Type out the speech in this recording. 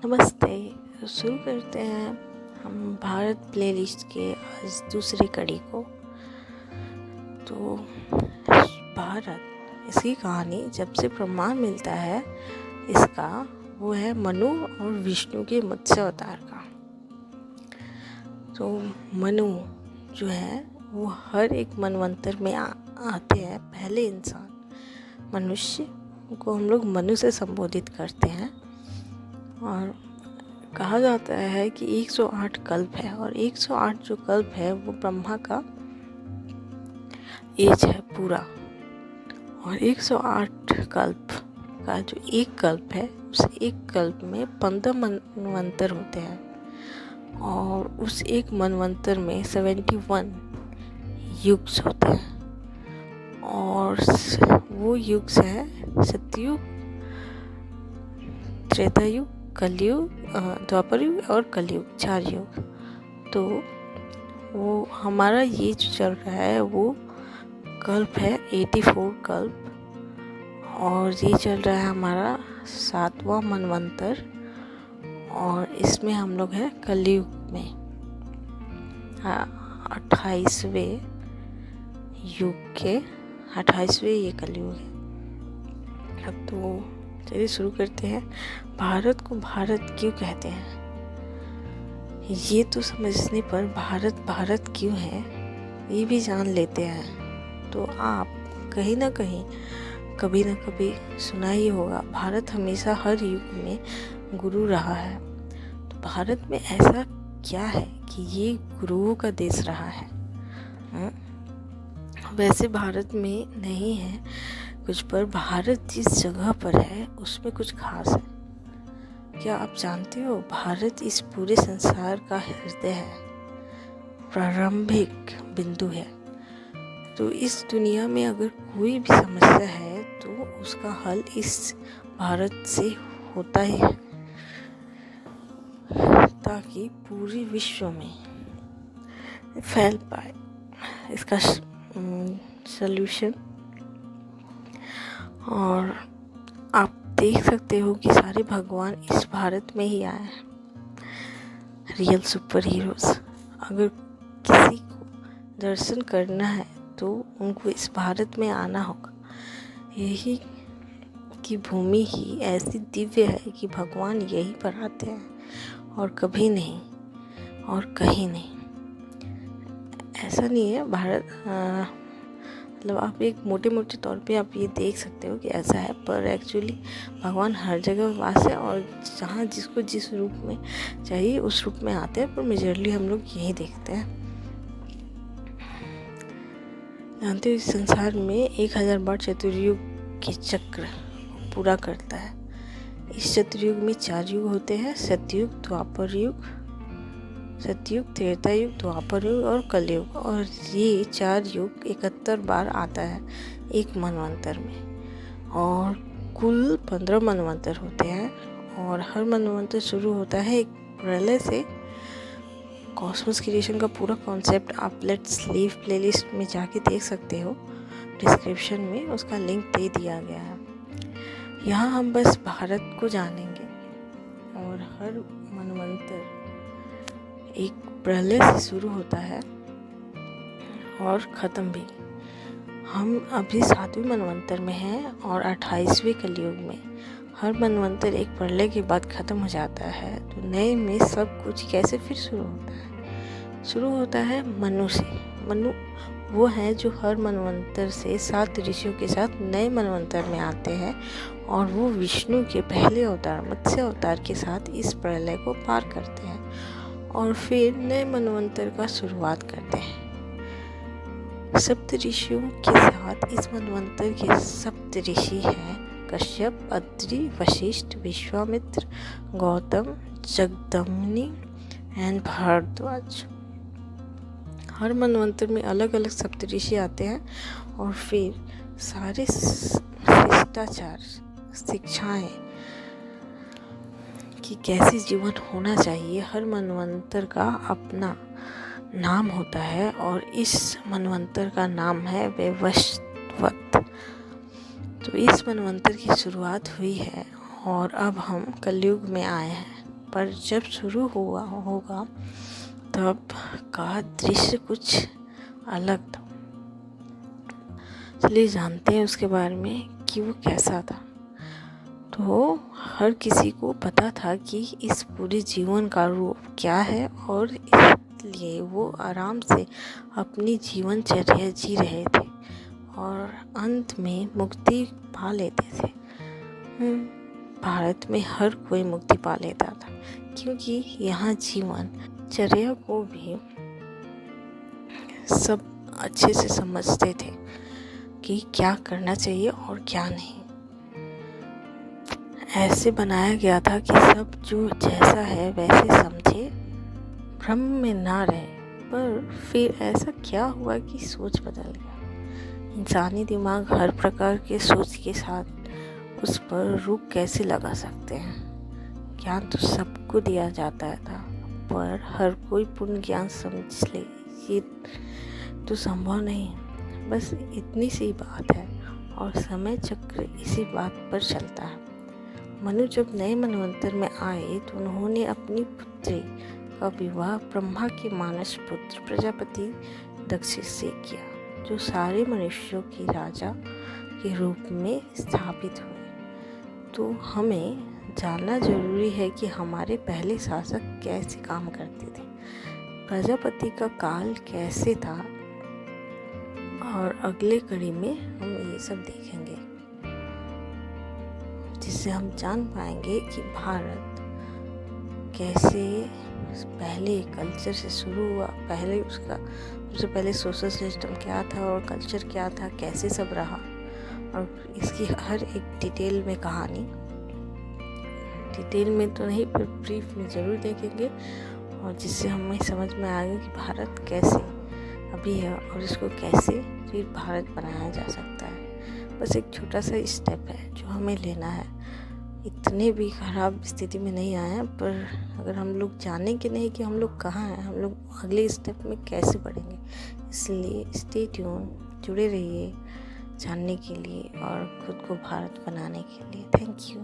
नमस्ते। शुरू करते हैं हम भारत प्लेलिस्ट के आज दूसरी कड़ी को। तो भारत, इसकी कहानी जब से प्रमाण मिलता है इसका, वो है मनु और विष्णु के मत्स्य अवतार का। तो मनु जो है वो हर एक मनवंतर में आते हैं। पहले इंसान मनुष्य को हम लोग मनु से संबोधित करते हैं और कहा जाता है कि 108 कल्प है और 108 जो कल्प है वो ब्रह्मा का एज है पूरा। और 108 कल्प का जो एक कल्प है उस एक कल्प में 15 मनवंतर होते हैं और उस एक मनवंतर में 71 युग होते हैं और वो युग है सतयुग, त्रेता युग, कलयुग, द्वापर युग और कलयुग, 4 युग। तो वो हमारा ये जो चल रहा है वो कल्प है 84 कल्प और ये चल रहा है हमारा 7वां मनवंतर और इसमें हम लोग हैं कलयुग में 28वें युग के 28वें ये कलयुग है। अब तो चलिए शुरू करते हैं। भारत को भारत क्यों कहते हैं ये तो समझने पर भारत भारत क्यों है ये भी जान लेते हैं। तो आप कहीं ना कहीं कभी ना कभी सुना ही होगा, भारत हमेशा हर युग में गुरु रहा है। तो भारत में ऐसा क्या है कि ये गुरुओं का देश रहा है? वैसे भारत में नहीं है कुछ, पर भारत जिस जगह पर है उसमें कुछ खास है। क्या आप जानते हो भारत इस पूरे संसार का हृदय है, प्रारंभिक बिंदु है। तो इस दुनिया में अगर कोई भी समस्या है तो उसका हल इस भारत से होता ही है, ताकि पूरे विश्व में फैल पाए इसका सल्यूशन। और आप देख सकते हो कि सारे भगवान इस भारत में ही आए हैं, रियल सुपर हीरोज। अगर किसी को दर्शन करना है तो उनको इस भारत में आना होगा। यही की भूमि ही ऐसी दिव्य है कि भगवान यहीं पर आते हैं और कभी नहीं और कहीं नहीं। ऐसा नहीं है भारत मतलब आप एक मोटे तौर पे आप ये देख सकते हो कि ऐसा है, पर एक्चुअली भगवान हर जगह वास है और जहाँ जिसको जिस रूप में चाहिए उस रूप में आते हैं, पर मेजरली हम लोग यही देखते हैं। जानते हो इस संसार में 1000 बार चतुर्युग के चक्र पूरा करता है। इस चतुर्युग में 4 युग होते हैं, सतयुग, द्वापर युग, त्रेता युग, द्वापर युग और कलयुग। और ये 4 युग 71 बार आता है एक मनवंतर में और कुल 15 मनवंतर होते हैं और हर मनवंतर शुरू होता है एक प्रलय से। कॉस्मोस क्रिएशन का पूरा कॉन्सेप्ट आप लेट्स लिव प्लेलिस्ट में जाके देख सकते हो, डिस्क्रिप्शन में उसका लिंक दे दिया गया है। यहाँ हम बस भारत को जानेंगे और हर मनवंतर एक प्रलय से शुरू होता है और ख़त्म भी। हम अभी 7वें मनवंतर में हैं और 28वें कलयुग में। हर मनवंतर एक प्रलय के बाद ख़त्म हो जाता है, तो नए में सब कुछ कैसे फिर शुरू होता है? शुरू होता है मनु से। मनु वो हैं जो हर मनवंतर से 7 ऋषियों के साथ नए मनवंतर में आते हैं और वो विष्णु के पहले अवतार मत्स्य अवतार के साथ इस प्रलय को पार करते हैं और फिर नए मनवंतर का शुरुआत करते हैं। सप्त ऋषियों के साथ इस मनवंतर के सप्त ऋषि हैं कश्यप, अत्रि, वशिष्ठ, विश्वामित्र, गौतम, जगदम्नि एंड भारद्वाज। हर मनवंतर में अलग अलग सप्त ऋषि आते हैं और फिर सारे शिष्टाचार, शिक्षाएं कि कैसे जीवन होना चाहिए, हर मनवंतर का अपना नाम होता है और इस मनवंतर का नाम है वैवस्वत। तो इस मनवंतर की शुरुआत हुई है और अब हम कलयुग में आए हैं। पर जब शुरू हुआ होगा तब का दृश्य कुछ अलग था। चलिए जानते हैं उसके बारे में कि वो कैसा था। तो हर किसी को पता था कि इस पूरे जीवन का रूप क्या है और इसलिए वो आराम से अपनी जीवनचर्या जी रहे थे और अंत में मुक्ति पा लेते थे। भारत में हर कोई मुक्ति पा लेता था क्योंकि यहाँ जीवन चर्या को भी सब अच्छे से समझते थे कि क्या करना चाहिए और क्या नहीं। ऐसे बनाया गया था कि सब जो जैसा है वैसे समझे, भ्रम में ना रहे। पर फिर ऐसा क्या हुआ कि सोच बदल गया। इंसानी दिमाग हर प्रकार के सोच के साथ उस पर रोक कैसे लगा सकते हैं। ज्ञान तो सबको दिया जाता था, पर हर कोई पूर्ण ज्ञान समझ ले ये तो संभव नहीं। बस इतनी सी बात है और समय चक्र इसी बात पर चलता है। मनु जब नए मनवंतर में आए तो उन्होंने अपनी पुत्री का विवाह ब्रह्मा के मानस पुत्र प्रजापति दक्ष से किया, जो सारे मनुष्यों के राजा के रूप में स्थापित हुए। तो हमें जानना जरूरी है कि हमारे पहले शासक कैसे काम करते थे, प्रजापति का काल कैसे था, और अगले कड़ी में हम ये सब देखेंगे, जिससे हम जान पाएंगे कि भारत कैसे पहले कल्चर से शुरू हुआ, पहले उसका सबसे पहले सोशल सिस्टम क्या था और कल्चर क्या था, कैसे सब रहा, और इसकी हर एक डिटेल में कहानी, डिटेल में तो नहीं पर ब्रीफ में ज़रूर देखेंगे, और जिससे हमें समझ में आएगा कि भारत कैसे अभी है और इसको कैसे फिर भारत बनाया जा सकता है। बस एक छोटा सा स्टेप है जो हमें लेना है। इतने भी खराब स्थिति में नहीं आए हैं, पर अगर हम लोग जानेंगे नहीं कि हम लोग कहाँ हैं, हम लोग अगले स्टेप में कैसे बढ़ेंगे। इसलिए स्टे ट्यून, जुड़े रहिए जानने के लिए और खुद को भारत बनाने के लिए। Thank you.